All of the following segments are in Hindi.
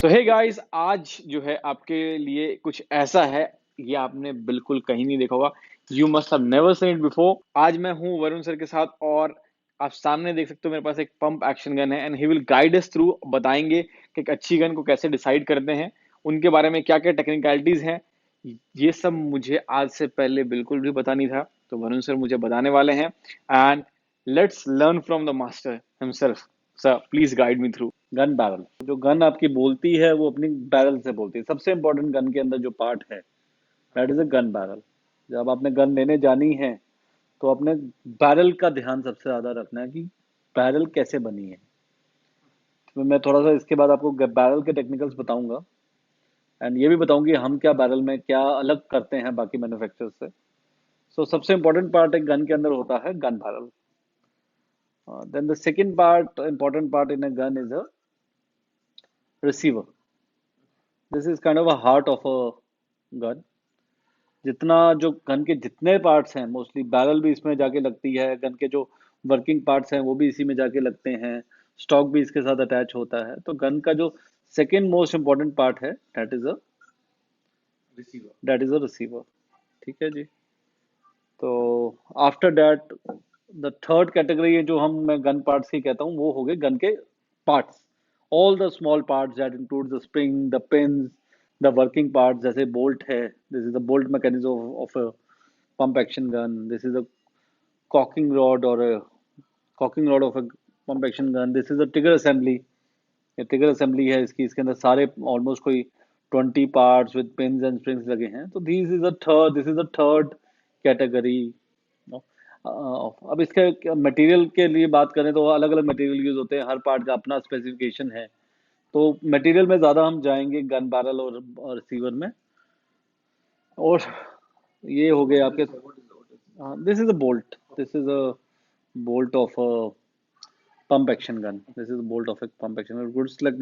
तो हे गाइस, आज जो है आपके लिए कुछ ऐसा है, ये आपने बिल्कुल कहीं नहीं देखा होगा। You must have never seen it before. आज मैं हूँ वरुण सर के साथ और आप सामने देख सकते हो मेरे पास एक पंप एक्शन गन है and he will guide us through, बताएंगे कि एक अच्छी गन को कैसे डिसाइड करते हैं, उनके बारे में क्या क्या टेक्निकलिटीज हैं। ये सब मुझे आज से पहले बिल्कुल भी पता नहीं था, तो वरुण सर मुझे बताने वाले हैं and let's learn from the master himself. Sir please guide me through. Gun barrel. जो गन आपकी बोलती है वो अपनी बैरल से बोलती है। सबसे इंपॉर्टेंट गन के अंदर जो पार्ट है that is a gun barrel. जब आपने गन लेने जानी है तो अपने बैरल का ध्यान सबसे ज्यादा रखना है कि बैरल कैसे बनी है। तो मैं थोड़ा सा इसके बाद आपको बैरल के टेक्निकल्स बताऊंगा एंड ये भी बताऊंगा कि हम क्या बैरल में क्या अलग करते हैं बाकी मैन्युफैक्चरर से। सो सबसे इंपॉर्टेंट पार्ट एक गन के अंदर होता है gun barrel. Then the second part important part in a gun is a receiver. This is kind of a heart of a gun. जितना जो गन के जितने पार्ट्स हैं मोस्टली बैरल भी इसमें जाके लगती है। गन के जो वर्किंग पार्ट्स हैं वो भी इसी में जाके लगते हैं। स्टॉक भी इसके साथ अटैच होता है। तो गन का जो सेकेंड मोस्ट इंपॉर्टेंट पार्ट है दैट इज अ रिसीवर। ठीक है जी। तो after that the third category जो मैं गन पार्ट्स की कहता हूँ वो हो गए गन के parts. All the small parts that include the spring, the pins, the working parts. जैसे बोल्ट है, this is the bolt mechanism of a pump action gun. This is a cocking rod or a cocking rod of a pump action gun. This is a trigger assembly. ये ट्रिगर असेंबली है इसकी। इसके अंदर सारे ऑलमोस्ट कोई 20 parts with pins and springs लगे हैं। तो this is a third category. अब इसके मटेरियल के लिए बात करें तो अलग अलग मटेरियल यूज होते हैं। हर पार्ट का अपना स्पेसिफिकेशन है। तो मटेरियल में ज़्यादा हम जाएंगे गन बैरल और रिसीवर में। और ये हो गए आपके। This is a bolt. This is a bolt of a pump action gun. This is a bolt of a pump action gun.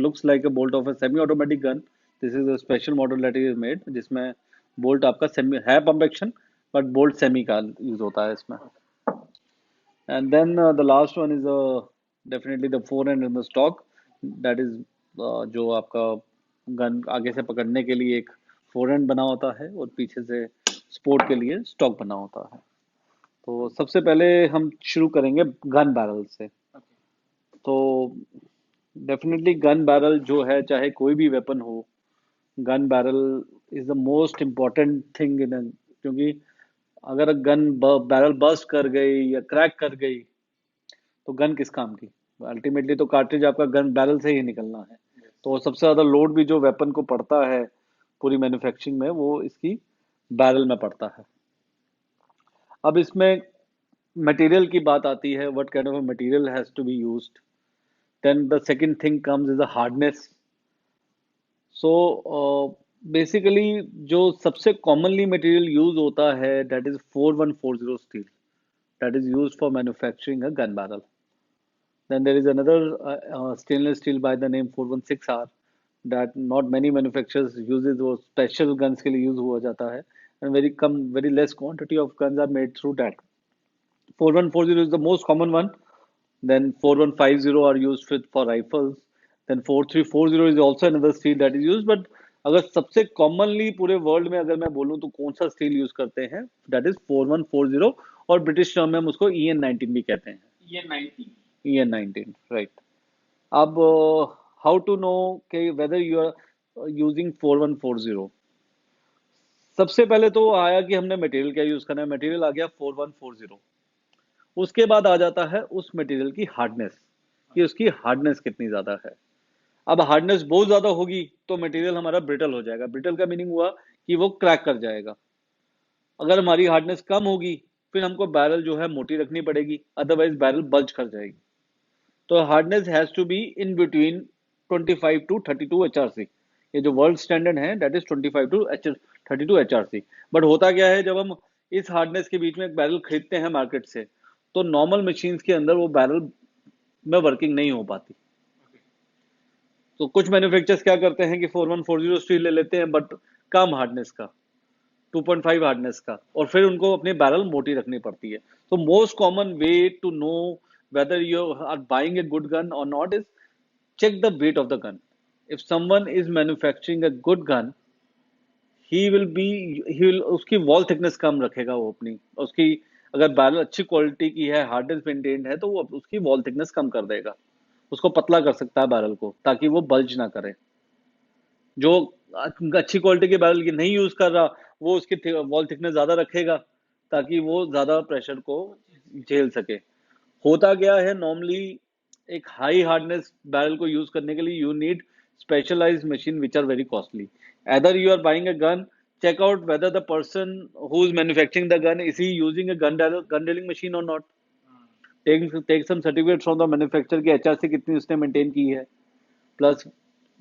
Looks like a bolt of a semi-automatic gun. This is a special model that is made जिसमें bolt आपका semi है pump action but bolt semi का use होता है इसमें। And then the last one is definitely the forend in the stock. That is जो आपका गन आगे से पकड़ने के लिए एक फोरहैंड बना होता है और पीछे से स्पोर्ट के लिए स्टॉक बना होता है। तो सबसे पहले हम शुरू करेंगे गन बैरल से। तो डेफिनेटली गन बैरल जो है चाहे कोई भी वेपन हो, gun barrel is the most important thing in. क्योंकि अगर गन बैरल बस्ट कर गई या क्रैक कर गई तो गन किस काम की। अल्टीमेटली तो कार्ट्रिज आपका गन बैरल से ही निकलना है। तो सबसे ज्यादा लोड भी जो वेपन को पड़ता है पूरी मैन्युफैक्चरिंग में वो इसकी बैरल में पड़ता है। अब इसमें मटेरियल की बात आती है, what kind of material has to be used. Then the second thing comes is the hardness. So basically जो सबसे कॉमनली मटेरियल यूज होता है that is 4140 steel. That is used for manufacturing a gun barrel. Then there is another stainless steel by the name 416R that not many manufacturers uses, वो special guns के लिए use हुआ जाता है and very less quantity of guns are made through that. 4140 is the most common one. Then 4150 are used for rifles. Then 4340 is also another steel that is used. But अगर सबसे कॉमनली पूरे वर्ल्ड में अगर मैं बोलूं तो कौन सा स्टील यूज करते हैं दैट इज 4140 और ब्रिटिश टर्म में हम उसको EN19 भी कहते हैं। EN19 right. अब हाउ टू नो कि वेदर यू आर यूजिंग 4140। सबसे पहले तो आया कि हमने मटेरियल क्या यूज करना है। मटेरियल आ गया 4140। उसके बाद आ जाता है उस मटेरियल की हार्डनेस, कि उसकी हार्डनेस कितनी ज्यादा है। अब हार्डनेस बहुत ज्यादा होगी तो मटेरियल हमारा ब्रिटल हो जाएगा। ब्रिटल का मीनिंग हुआ कि वो क्रैक कर जाएगा। अगर हमारी हार्डनेस कम होगी फिर हमको बैरल जो है मोटी रखनी पड़ेगी, अदरवाइज बैरल बल्ज कर जाएगी। तो hardness has to be in between 25 to 32 HRC। ये जो वर्ल्ड स्टैंडर्ड है that is 25 to 32 HRC। But होता क्या है, जब हम इस हार्डनेस के बीच में एक बैरल खरीदते हैं मार्केट से तो नॉर्मल मशीन्स के अंदर वो बैरल में वर्किंग नहीं हो पाती। तो कुछ मैन्युफैक्चरर्स क्या करते हैं कि 4140 स्टील ले लेते हैं बट कम हार्डनेस का, 2.5 हार्डनेस का, और फिर उनको अपनी बैरल मोटी रखनी पड़ती है। तो most common way to know whether you are buying a good gun or not is check the weight of the gun. if someone is manufacturing a good gun, he will उसकी वॉल थिकनेस कम रखेगा वो अपनी, उसकी अगर बैरल अच्छी क्वालिटी की है, हार्डनेस मेंटेन्ड है, तो वो उसकी वॉल थिकनेस कम कर देगा, उसको पतला कर सकता है बैरल को, ताकि वो बल्ज ना करे। जो अच्छी क्वालिटी के बैरल की नहीं यूज कर रहा, वो उसकी वॉल थिकनेस ज्यादा रखेगा, ताकि वो ज्यादा प्रेशर को झेल सके। होता क्या है नॉर्मली, एक हाई हार्डनेस बैरल को यूज करने के लिए you need specialised machine which are very costly. either you are buying a gun, check out whether the person who is manufacturing the gun is he using a gun drilling machine or not. Take some certificates from the manufacturer की HRC कितनी उसने maintain की है। Plus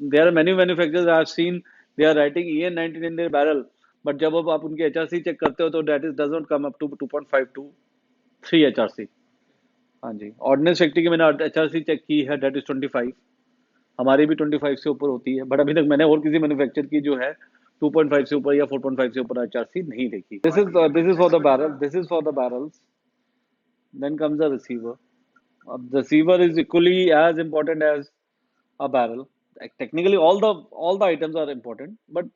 there are many manufacturers I have seen, they are writing EN19 in their barrel, but जब अब आप उनकी HRC चेक करते हो तो that is does not come up to 2.5 to 3 HRC। हाँ जी, ऑर्डिनेंस फैक्ट्री की मैंने HRC चेक की है, that is 25। हमारी भी 25 से ऊपर होती है, बट अभी तक मैंने और किसी मैन्युफैक्चर की जो है 2.5 से ऊपर या 4.5 से ऊपर HRC नहीं देखी। This is for the barrel, this is for the barrels. Then comes the receiver. अब receiver is equally as important as a barrel. Like, technically, all the items are important, but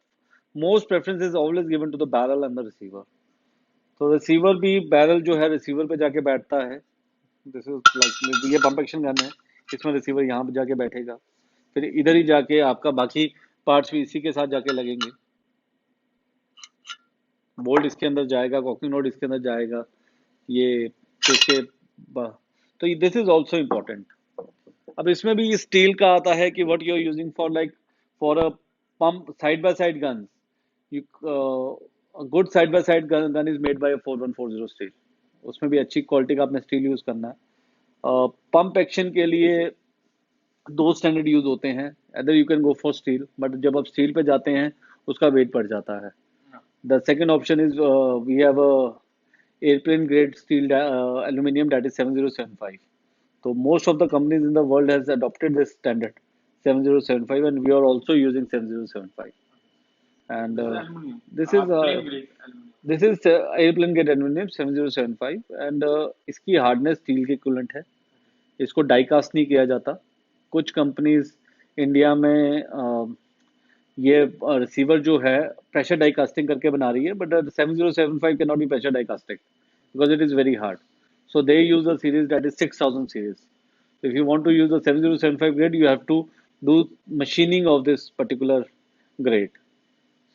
most preference is always given to the barrel and the receiver. तो रिसीवर भी बैरल जो है रिसीवर पे जाके बैठता है। दिस इज लाइक ये पंप एक्शन गन है, इसमें रिसीवर यहाँ पे जाके बैठेगा, फिर इधर ही जाके आपका बाकी पार्ट्स भी इसी के साथ जाके लगेंगे। बोल्ट इसके अंदर जाएगा, कॉकिंग नोड इसके अंदर जाएगा, ये इसके तो दिस इज ऑल्सो इम्पोर्टेंट। अब इसमें भी स्टील का आता है कि what you are using for, like for a pump side by side gun, you good side by side gun is made by 4140 steel. उसमें भी अच्छी क्वालिटी का आपने स्टील यूज करना है। पंप एक्शन के लिए दो स्टैंडर्ड यूज होते हैं, other you can go for steel, but जब आप स्टील पे जाते हैं उसका वेट बढ़ जाता है। The second option is we have airplane grade steel aluminium, that is 7075। So most of the companies in the world has adopted this standard 7075, and we are also using 7075. And this is this is airplane grade aluminum 7075, and इसकी हार्डनेस स्टील के इक्विवेलेंट है, इसको डाई कास्ट नहीं किया जाता। कुछ कंपनीज इंडिया में ये रिसीवर जो है प्रेशर डाई कास्टिंग करके बना रही है, but 7075 can not be pressure die casting because it is very hard. So they use a series that is 6000 series. If you want to use the 7075 grade, you have to do machining of this particular grade.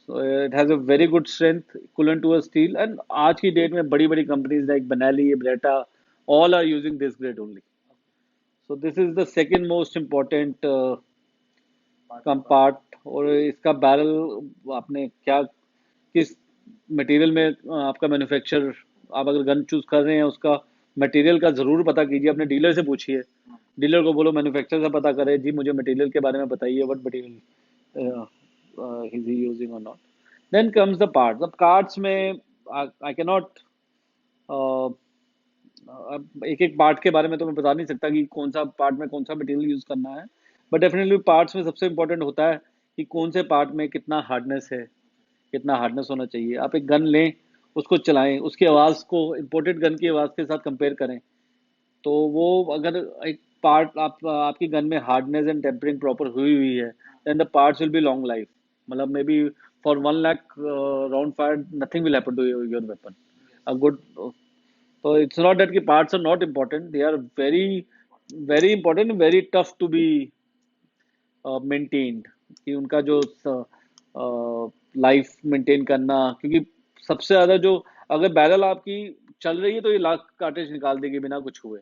So it has a very good strength equivalent to a steel. And आज की डेट में बड़ी बड़ी companies like Benelli, Bretta, all are using this grade only. So this is the second most important part. और इसका बैरल आपने क्या किस मटेरियल में आपका मैन्युफैक्चर, आप अगर गन चूज कर रहे हैं उसका मटेरियल का जरूर पता कीजिए, अपने डीलर से पूछिए, डीलर को बोलो मैन्युफैक्चरर से पता करे, जी मुझे मटेरियल के बारे में बताइए, what material is he using और not. Then comes the parts. अब पार्ट्स में आई कैन नॉट, अब एक एक पार्ट के बारे में तो मैं बता नहीं सकता कि कौन सा पार्ट में कौन सा मटेरियल यूज करना है, बट डेफिनेटली पार्ट्स में सबसे इंपॉर्टेंट होता है कि कौन से पार्ट में कितना हार्डनेस है, कितना हार्डनेस होना चाहिए। आप एक गन लें, उसको चलाएं, उसकी आवाज़ को इम्पोर्टेड गन की आवाज़ के साथ कंपेयर करें, तो वो अगर एक पार्ट आपकी गन में हार्डनेस एंड टेम्परिंग प्रॉपर हुई हुई है, then the parts will be long life. मतलब may be for 1 lakh round fire nothing will happen to your weapon a good. तो इट्स नॉट दैट कि parts are not important, they are very very important, very tough to be maintained, कि उनका जो लाइफ मेंटेन करना, क्योंकि सबसे ज्यादा जो अगर बैरल आपकी चल रही है तो ये लाख कार्टेज निकाल देगी बिना कुछ हुए,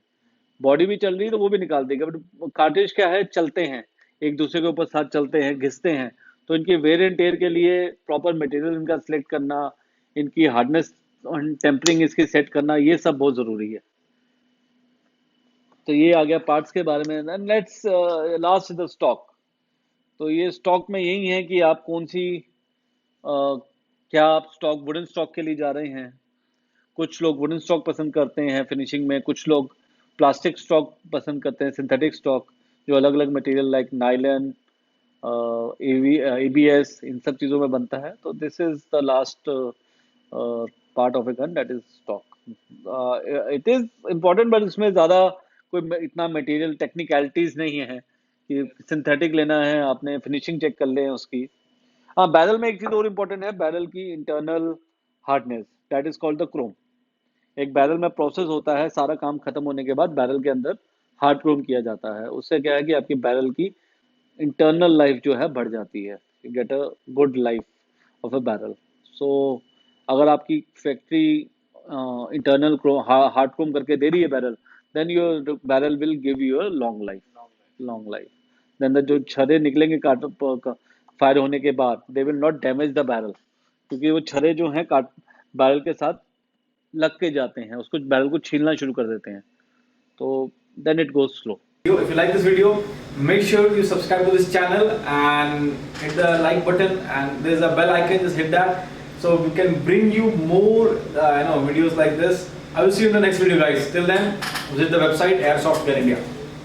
बॉडी भी चल रही है तो वो भी निकाल देगा, बट कार्टेज क्या है, चलते हैं एक दूसरे के ऊपर साथ, चलते हैं, घिसते हैं, तो इनके वेयर एंड टेयर के लिए प्रॉपर मटेरियल इनका सिलेक्ट करना, इनकी हार्डनेस टेम्परिंग इसकी सेट करना, ये सब बहुत जरूरी है। तो ये आ गया पार्ट्स के बारे में। Let's last the stock. तो ये स्टॉक में यही है कि आप कौन सी क्या आप स्टॉक वुडन स्टॉक के लिए जा रहे हैं। कुछ लोग वुडन स्टॉक पसंद करते हैं फिनिशिंग में, कुछ लोग प्लास्टिक स्टॉक पसंद करते हैं, सिंथेटिक स्टॉक जो अलग अलग मटेरियल लाइक नाइलन, ABS, इन सब चीज़ों में बनता है। तो this is the last part of a gun, that is stock. It is important, but इसमें ज़्यादा कोई इतना मटेरियल टेक्निकलिटीज नहीं है कि सिंथेटिक लेना है, आपने फिनिशिंग चेक कर लें उसकी। हाँ, बैरल में एक चीज और इम्पोर्टेंट है, बैरल की internal hardness, that is called the Chrome. एक बैरल में प्रोसेस होता है, सारा काम खत्म होने के बाद बैरल के अंदर हार्ड क्रोम किया जाता है। उससे क्या है कि आपकी बैरल की इंटरनल लाइफ जो है बढ़ जाती है, you get a good life of a barrel. So अगर आपकी factory internal chrome hard chrome करके दे रही है barrel, then your barrel will give you a long life. Then जो छर्रे निकलेंगे काट फायर होने के बाद, they will not damage the barrel, क्योंकि वो छर्रे जो हैं काट बैरल के साथ लग के जाते हैं, उसको बैरल को छीलना शुरू कर देते हैं, तो then it goes slow. If you like this video, make sure you subscribe to this channel and hit the like button, and there's a bell icon, just hit that so we can bring you more videos like this. I will see you in the next video, guys. Till then, visit the website Airsoft Gear India.